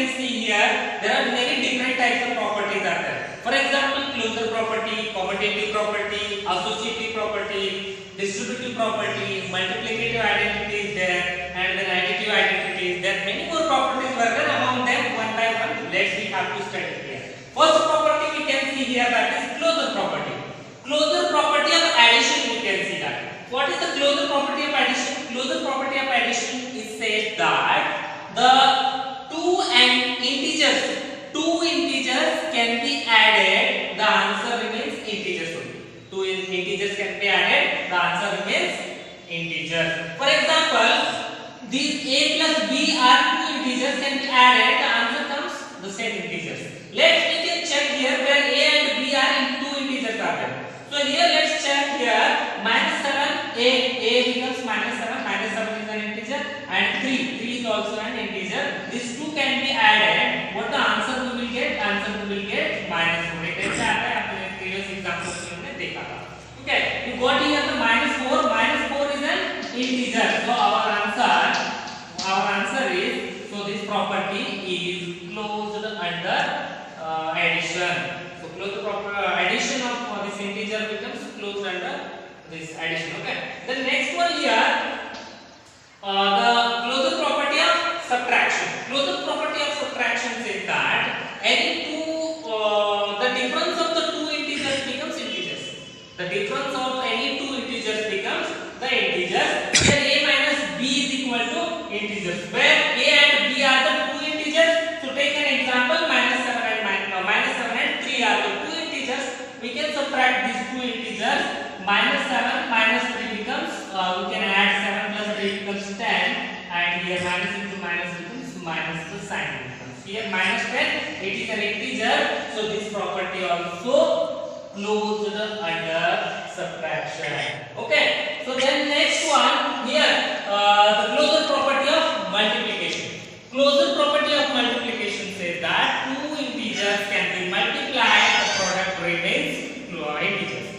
can see here there are many different types of properties are there. For example, closure property, commutative property, associative property, distributive property, multiplicative identity is there, and then additive identity is there. Many more properties were there. Among them, one by one, let's we have to study here. First property we can see here, that is closure property. Closure property of addition we can see that. What is the closure property of addition? Closure property of addition is said that the two integers can be added, the answer remains integers only. Two integers can be added, the answer remains integer. For example, these a plus b are two integers can be added, the answer comes the same integers. Let's we can check here where a and b are in two integers are there. So here let's check here, minus 7, a becomes minus 7 is an integer, and 3 is also an integer. These two can be added. What the answer we will get? Answer we will get minus 4. कैसे आता है आपने previous example में हमने देखा था. Okay, you got here the minus 4 is an integer. So our answer is, so this property is closed under addition. So closed addition of this integer becomes closed under this addition. Okay, the next one here, the closure property of subtraction. Closure property of subtraction says that any two, the difference of the two integers becomes integers. The difference of any two integers becomes the integers. Here a minus b is equal to integers. Where a and b are the two integers. So take an example, minus 7 and 3 are the two integers. We can subtract these two integers. Minus 7 minus 3 becomes, we can add 7 plus 3 becomes 10, and here minus into minus becomes minus, the sign becomes here minus 10. It is an integer, so this property also closed under subtraction. Okay, so then next one here, the closure property of multiplication. Closure property of multiplication says that two integers can be multiplied, the product remains integers.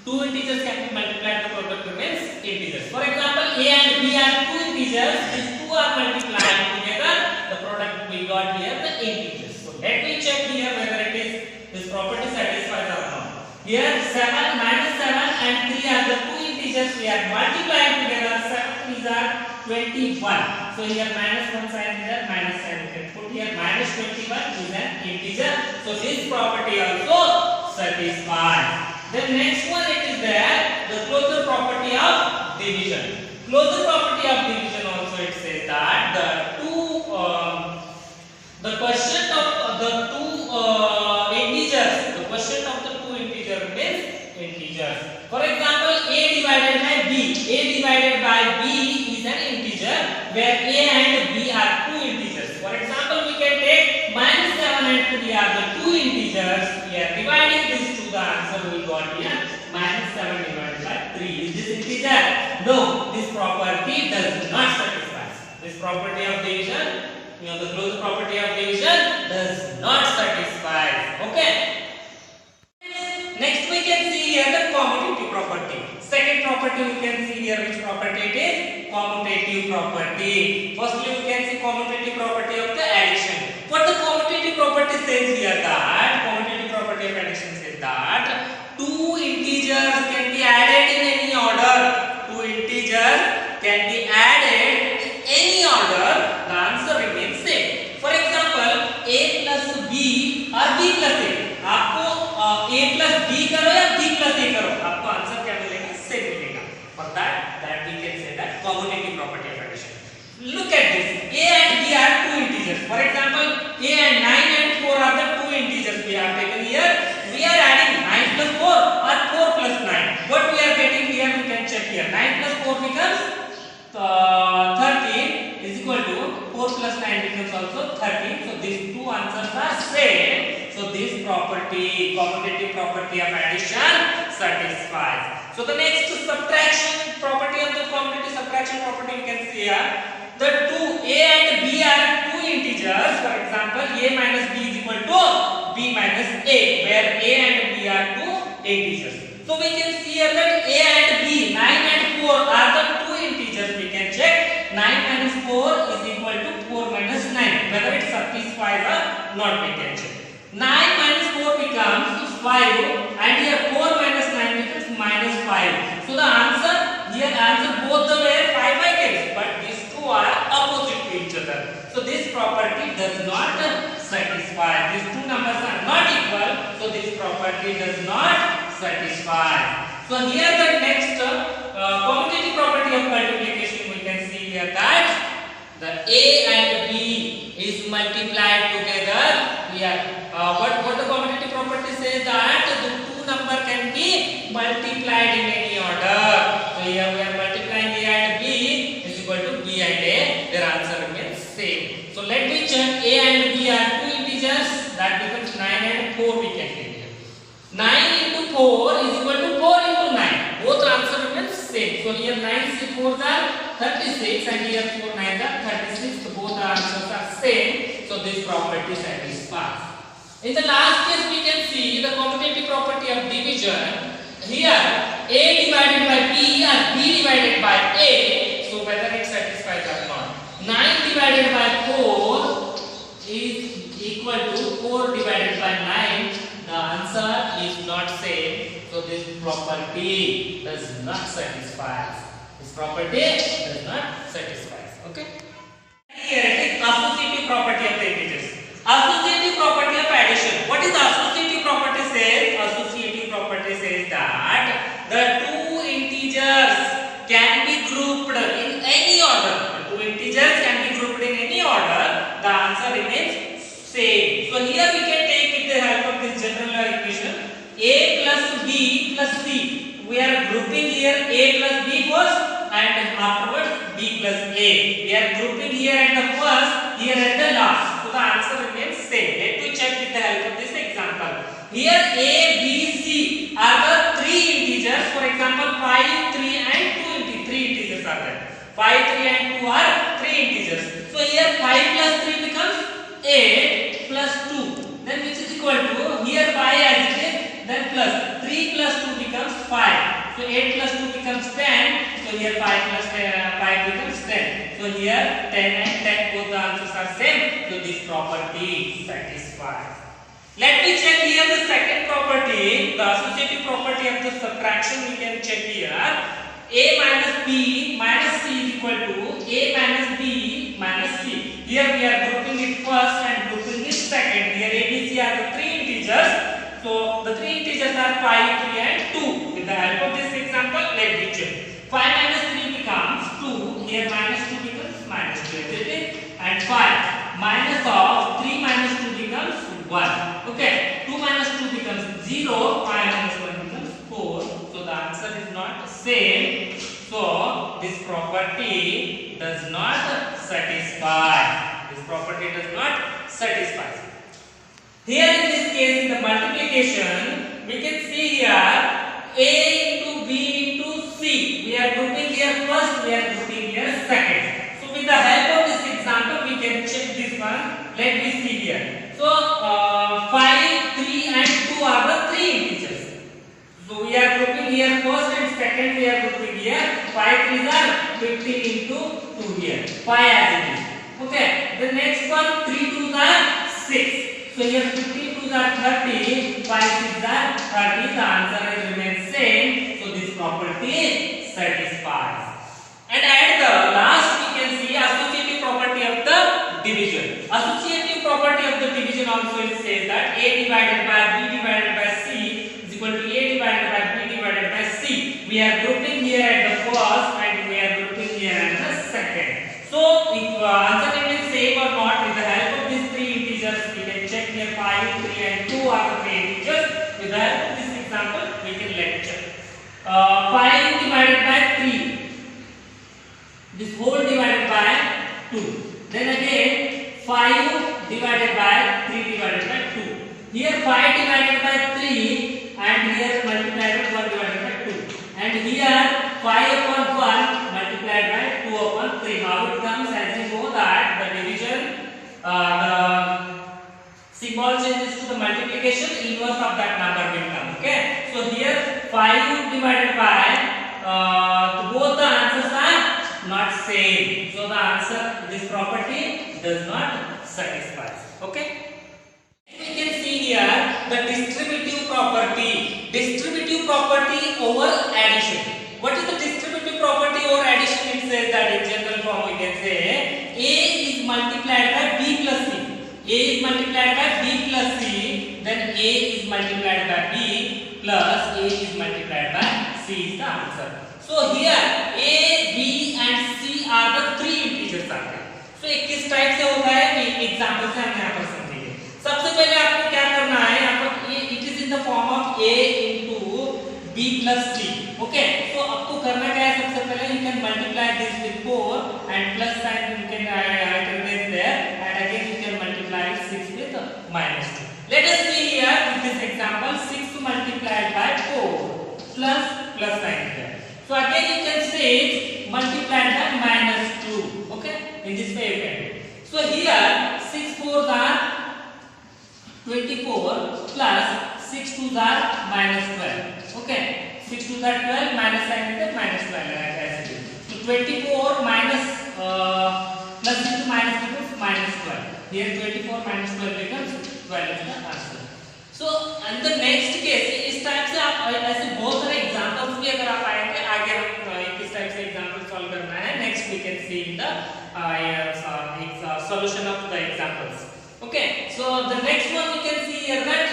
Two integers can be multiplied, the product remains integers. For example, a and b are two integers. These two are multiplied together, the product we got here the integers. So let me check here whether it is this property satisfies or not. Here 7 minus 7 and 3 are the two integers we are multiplying together. 7 these are 21. So here minus 1 sign is there, minus sign we can put here, minus 21 is an integer. So this property also satisfies. The next one it is there, the closure property of division. Closure property of division also it says that the quotient of the two integers, the quotient of the two integers remains integers. For example, a divided by b is an integer where a and b are two integers. For example, we can take minus 7 and 3 are the two integers. We are dividing these two, the answer we got here minus 7 divided by 3. Is this integer? No, this property does not satisfy. This property of division, the closure property of division does not satisfy. Okay. Next we can see here the commutative property. Second property we can see here, which property it is? Commutative property. Firstly we can see commutative property of the addition. What the commutative property says here, that commutative property of addition says that two integers can be added in any order. Two integers can be added in any order, the answer remains same. For example, a plus b और b plus a, आपको a plus b करो या b plus a करो, आपको answer क्या मिलेगा? Same मिलेगा. For that we can say that commutative property of addition. Look at this, a and b are two integers. For example, a and 9 and 4 are the two integers we have taken here. We are adding 9 plus 4 or 4 plus 9. What we are getting here, we can check here. 9 plus 4 becomes 13 is equal to 4 plus 9 becomes also 13. So these two answers are same. So this property, commutative property of addition satisfies. So the next subtraction property of the commutative subtraction property we can see here. The two a and b are two integers. For example, a minus b is equal to b minus a, where a and b are two integers. So we can see here that a and b, 9 and 4 are the two integers. We can check 9 minus 4 is equal to 4 minus 9. Whether it satisfies not, we can check. 9 minus 4 becomes 5 and here 4 minus 9 becomes minus 5. So the answer here, answer both the way 5 I get, but these two are opposite to each other. So this property does not satisfy. These two numbers are not equal, so this property does not satisfy. So here the next commutative property of multiplication, we can see here that the A and B is multiplied together. Here what the commutative property says that the two number can be multiplied in any order. So here we are multiplying A and B is equal to B and A. Their answer remains same. So let me check. A and B are two integers, that becomes 9 and 4 we can take here. 9 into 4 is equal to 4 into 9. Both answer remains same. So here 9 4s are 36 and here 4 9s are 36. So both answers are same. So this property satisfies. In the last case we can see the commutative property of division. Here A divided by B or B divided by A. So whether it satisfies or not. 9 divided by 4 is equal to 4 divided by 9. The answer is not same. So this property does not satisfy. This property does not satisfy. Okay. Here it is associative property of the integers. Associative property of addition. What is associative property says? Associative property says that the two integers can be grouped in any order. The two integers can be grouped in any order. The answer remains same. So here we can take with the help of this general equation A plus B plus C. We are grouping here A plus B first and afterwards B plus A. We are grouping here at the first, here at the last. So the answer remains same. Let me check with the help of this example. Here A, B, C are the three integers. For example, 5, 3 and 2 three integers are there. 5, 3 and 2 are three integers. So here 5 plus 3 becomes 8 plus 2. Then which is equal to here 5 as it is, then plus 3 plus 2 becomes 5. So 8 plus 2 becomes 10. So here 5 plus 5 becomes 10. So here 10 and 10 both the answers are same. So this property satisfies. Let me check here the second property, the associative property of the subtraction. We can check here. A minus B minus C is equal to A minus B minus C. Here we are grouping it first and grouping it second. Here A, B, C are the three integers. So the three integers are 5, 3 and 2. With the help of this example, let me check. 5 minus 3 becomes 2. Here minus 2 becomes minus 2. And 5 minus of 3 minus 2 becomes 1. Okay. 2 minus 2 becomes 0. 5 minus 1 becomes 4. So the answer is not same. So this property does not satisfy. This property does not satisfy. Here in this case, in the multiplication, we can see here A into B into C. We are grouping here first, we are grouping here second. So with the help of this example, we can check this one. Let me see here. So 5, 3 and 2 are the three integers. So we are grouping here first and second, we are grouping here. 5 3s are 15 into 2 here. 5 as it is. Okay. The next one, 3 2s are 6. So here 15 2s are 30, 5 6s are 30. The answer remains same. So this property satisfies. And at the last we can see associative property of the division. Associative property of the division also it says that A divided by B divided by C is equal to A divided by B divided by C. We are grouping here at the first and we are grouping here at the second. So if answer remains same or not, with the help of these three integers we can check here 5, 3 and 2 are the three integers. With the help of this example we can check. 5 divided by 3. This whole divided by 2. Then again 5 divided by 3 divided by 2. Here 5 divided by 3 and here multiplied by 1 divided by 2. And here 5 upon 1 multiplied by 2 upon 3. How it comes? As you know that the division, the symbol changes to the multiplication, inverse of that number will come. Okay. So here 5 divided by both the answers are not same. So the answer, this property does not satisfy. Okay. here the distributive property. Distributive property over addition. What is the distributive property over addition? It says that in general form we can say A is multiplied by B plus C. A is multiplied by B plus C, then A is multiplied by B plus A is multiplied by C is the answer. So here A, B and C are the three integers are there. So एक किस type से होता है example से हम यहाँ पर समझेंगे. सबसे पहले आपको क्या करना है, आपको it is in the form of A into B plus C. Okay, so आपको करना क्या है, सबसे पहले you can multiply this with 4 and plus sign you can recognize there, and again you can multiply 6 with minus 2. Let us see here with this example 6 multiplied by 4 plus sign here. So again you can say multiplied by minus 2. Okay, in this way you can do. So here 6 4s are 24 plus 6 2s are minus 12. Okay, 6 2s are 12, minus sign is minus 12 as it is. So 24 minus plus into minus becomes minus 12. Here 24 minus 12 becomes 12 is the answer. So and the next case इस type से आप ऐसे बहुत सारे examples भी अगर आप आएंगे आगे हम किस टाइप से एग्जांपल सॉल्व करना है next we can see in the solution of the examples. Okay, so the next one we can see here that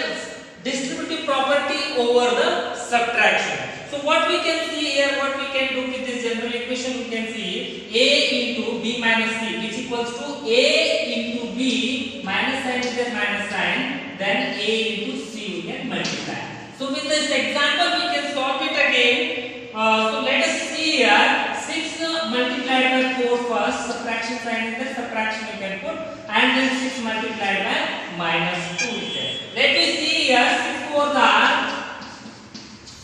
distributive property over the subtraction. So what we can see here, what we can do with this general equation, we can see A into B minus C which equals to A into B minus sign is a minus sign, then A into C we can multiply. So with this example we can solve it again. So let us see here 6 multiplied by 4 first, subtraction sign is there, subtraction you can put, and then 6 multiplied by minus 2 is there. Let me see here 6 4s are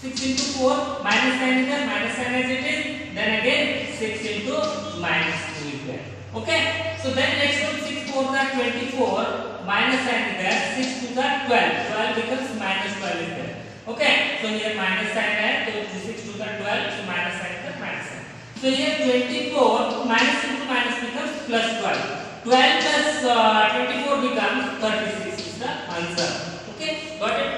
6 into 4 minus sign is there, minus sign as it is, then again 6 into minus 2 is there. Okay, so then next one 6 4s are 24, minus sign is there, 6 2s are 12, 12 becomes minus 12 is there. Okay, so here minus sign है तो 6 2s are 12, so minus sign is there, minus sign. So here 24 minus into minus becomes plus 12. 12 plus 24 becomes 36 is the answer. Okay, got it?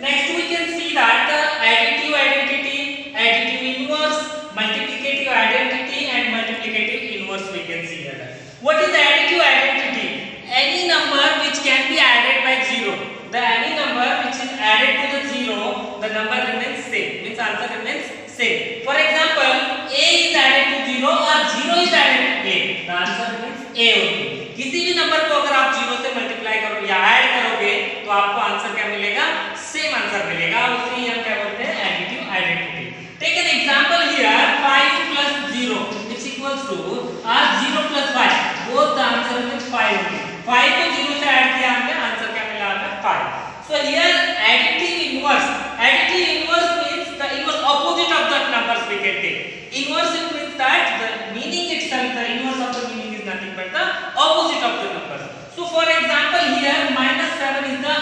Next we can see that additive identity, additive inverse, multiplicative identity and multiplicative inverse we can see here. What is additive identity? Any number which can be added by 0. The any number which is added to the 0, the number remains same. Means answer remains same. For example, A is added to 0 or 0 is added to A. The answer remains A only. किसी भी number को अगर आप 0 से multiply करोगे या add करोगे तो आपको आंसर क्या मिलेगा, सेम आंसर मिलेगा. उसे ही हम क्या बोलते हैं, additive identity. Take an example here 5 plus 0 which equals to 0 plus 5. Both the answer is 5 only. 5 को 0 से ऐड किया हमने, आंसर क्या मिला हमें 5. So here additive inverse. Additive inverse means the inverse opposite of the numbers we can take. Inverse means that the meaning itself, the inverse of the meaning is nothing but the opposite of the numbers. So for example here minus 7 is the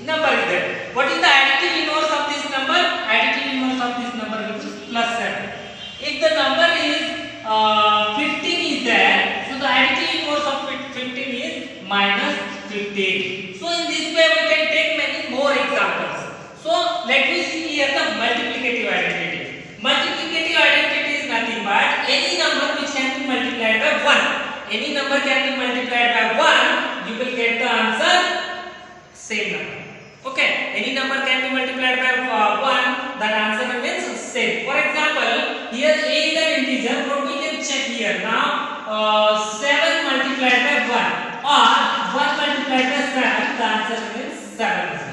number is there. What is the additive inverse of this number? Additive inverse of this number is plus 7. If the number is 15 is there, so the additive inverse of 15 is minus 15. So in this way we can take many more examples. So let me see here the multiplicative identity. Multiplicative identity is nothing but any number which can be multiplied by 1. Any number can be multiplied by 1, you will get the answer same number. Okay, any number can be multiplied by 1, that answer remains same. For example, here A is an integer, but we can check here now 7 multiplied by 1 or 1 multiplied by 7, the answer remains 7.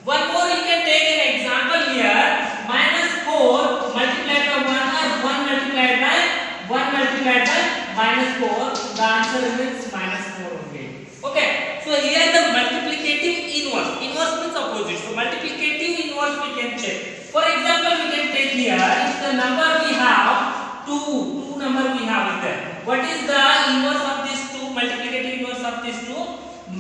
One more you can take an example here, minus 4 multiplied by 1 or 1 multiplied by minus 4, the answer remains minus 4 only. Okay, so here the multiplicative inverse. Inverse means opposite. So multiplicative inverse we can check. For example, we can take here if the number we have two number we have is there. What is the inverse of these two? Multiplicative inverse of these two?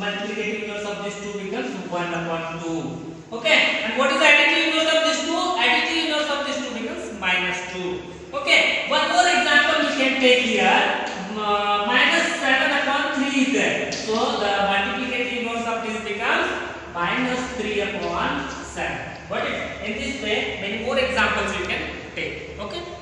Multiplicative inverse of these two becomes 1 upon 2. Okay, and what is the additive inverse of these two? Additive inverse of these two becomes minus 2. Okay, one more example we can take here. Minus 7 upon 3 is there. So the multiplicative inverse of this minus 3 upon 7. Got it? In this way, many more examples you can take. Okay.